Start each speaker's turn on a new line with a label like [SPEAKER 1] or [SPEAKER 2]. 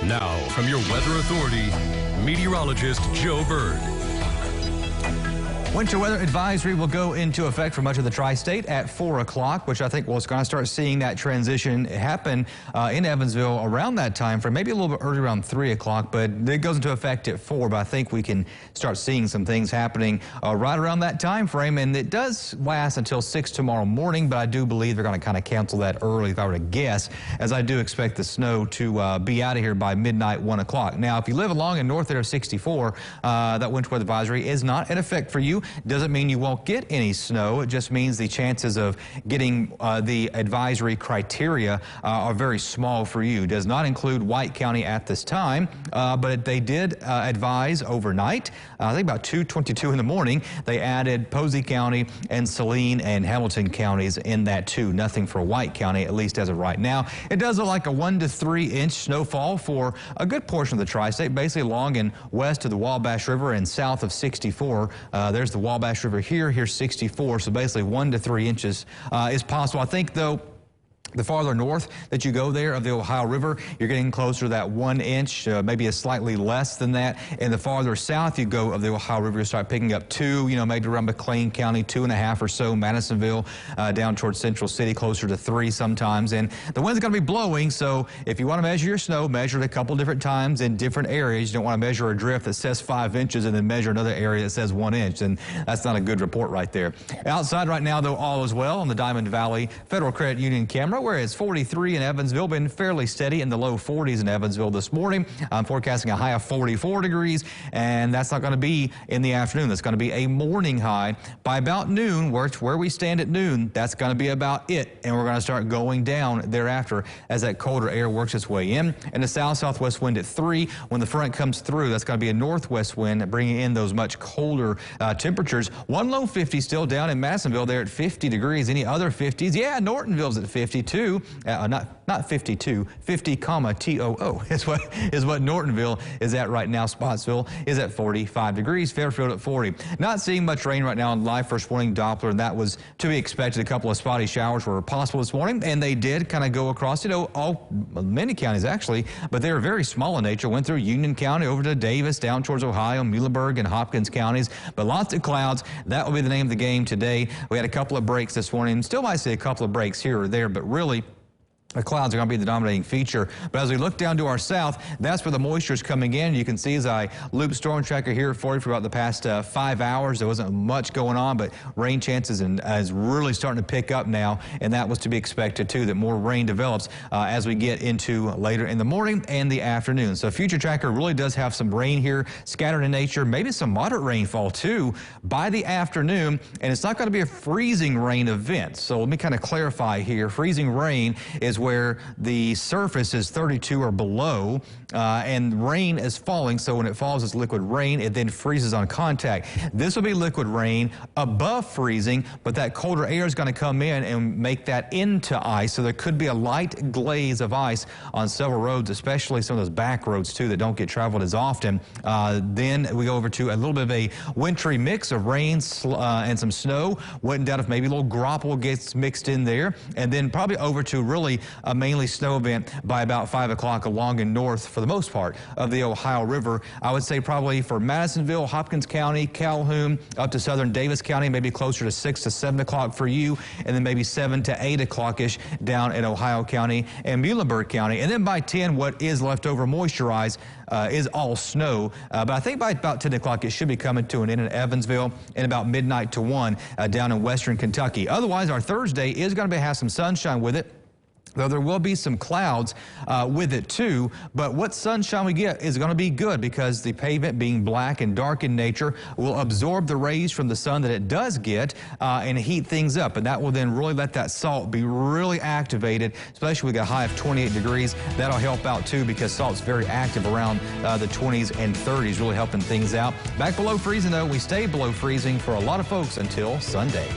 [SPEAKER 1] Now, from your weather authority, meteorologist Joe Bird.
[SPEAKER 2] Winter weather advisory will go into effect for much of the tri-state at 4 o'clock, which I think we're going to start seeing that transition happen in Evansville around that time frame, maybe a little bit early around 3 o'clock, but it goes into effect at 4. But I think we can start seeing some things happening right around that time frame, and it does last until 6 tomorrow morning, but I do believe they're going to kind of cancel that early if I were to guess, as I do expect the snow to be out of here by midnight, 1 o'clock. Now, if you live along in north area 64, that winter weather advisory is not in effect for you. Doesn't mean you won't get any snow. It just means the chances of getting the advisory criteria are very small for you. Does not include White County at this time, but they did advise overnight. I think about 2:22 in the morning, they added Posey County and Saline and Hamilton counties in that too. Nothing for White County, at least as of right now. It does look like a 1 to 3 inch snowfall for a good portion of the tri-state, basically along and west of the Wabash River and south of 64. There's the Wabash River here's 64, so basically 1 to 3 inches is possible. I think, though, the farther north that you go there of the Ohio River, you're getting closer to that 1 inch, maybe a slightly less than that. And the farther south you go of the Ohio River, you start picking up 2, maybe around McLean County, 2.5 or so, Madisonville, down towards Central City, closer to 3 sometimes. And the wind's going to be blowing, so if you want to measure your snow, measure it a couple different times in different areas. You don't want to measure a drift that says 5 inches and then measure another area that says 1 inch, and that's not a good report right there. Outside right now, though, all is well on the Diamond Valley Federal Credit Union camera, where it's 43 in Evansville, been fairly steady in the low 40s in Evansville this morning. I'm forecasting a high of 44 degrees, and that's not going to be in the afternoon. That's going to be a morning high. By about noon, where we stand at noon, that's going to be about it, and we're going to start going down thereafter as that colder air works its way in. And the south-southwest wind at 3. When the front comes through, that's going to be a northwest wind, bringing in those much colder temperatures. One low 50 still down in Madisonville there at 50 degrees. Any other 50s? Yeah, Nortonville's at 52. Not 52, 50, TOO is what Nortonville is at right now. Spotsville is at 45 degrees. Fairfield at 40. Not seeing much rain right now on live first warning Doppler, and that was to be expected. A couple of spotty showers were possible this morning, and they did kind of go across, many counties actually, but they were very small in nature. Went through Union County over to Davis, down towards Ohio, Muhlenberg and Hopkins counties, but lots of clouds. That will be the name of the game today. We had a couple of breaks this morning. Still might see a couple of breaks here or there, but really, the clouds are going to be the dominating feature. But as we look down to our south, that's where the moisture is coming in. You can see as I loop storm tracker here for you for about the past 5 hours, there wasn't much going on, but rain chances is really starting to pick up now, and that was to be expected too, that more rain develops as we get into later in the morning and the afternoon. So future tracker really does have some rain here, scattered in nature, maybe some moderate rainfall too by the afternoon, and it's not going to be a freezing rain event. So let me kind of clarify here. Freezing rain is where the surface is 32 or below and rain is falling, so when it falls as liquid rain, it then freezes on contact. This will be liquid rain above freezing, but that colder air is going to come in and make that into ice, so there could be a light glaze of ice on several roads, especially some of those back roads too that don't get traveled as often. Then we go over to a little bit of a wintry mix of rain and some snow. Wouldn't doubt if maybe a little grapple gets mixed in there, and then probably over to really a mainly snow event by about 5 o'clock along and north for the most part of the Ohio River. I would say probably for Madisonville, Hopkins County, Calhoun, up to southern Davis County, maybe closer to 6 to 7 o'clock for you, and then maybe 7 to 8 o'clock-ish down in Ohio County and Muhlenberg County. And then by 10, what is left over moisturized is all snow. But I think by about 10 o'clock, it should be coming to an end in Evansville, and about midnight to 1 down in western Kentucky. Otherwise, our Thursday is going to have some sunshine with it, though there will be some clouds with it too. But what sunshine we get is going to be good, because the pavement, being black and dark in nature, will absorb the rays from the sun that it does get and heat things up. And that will then really let that salt be really activated, especially with a high of 28 degrees. That'll help out too, because salt's very active around the 20s and 30s, really helping things out. Back below freezing though, we stay below freezing for a lot of folks until Sunday.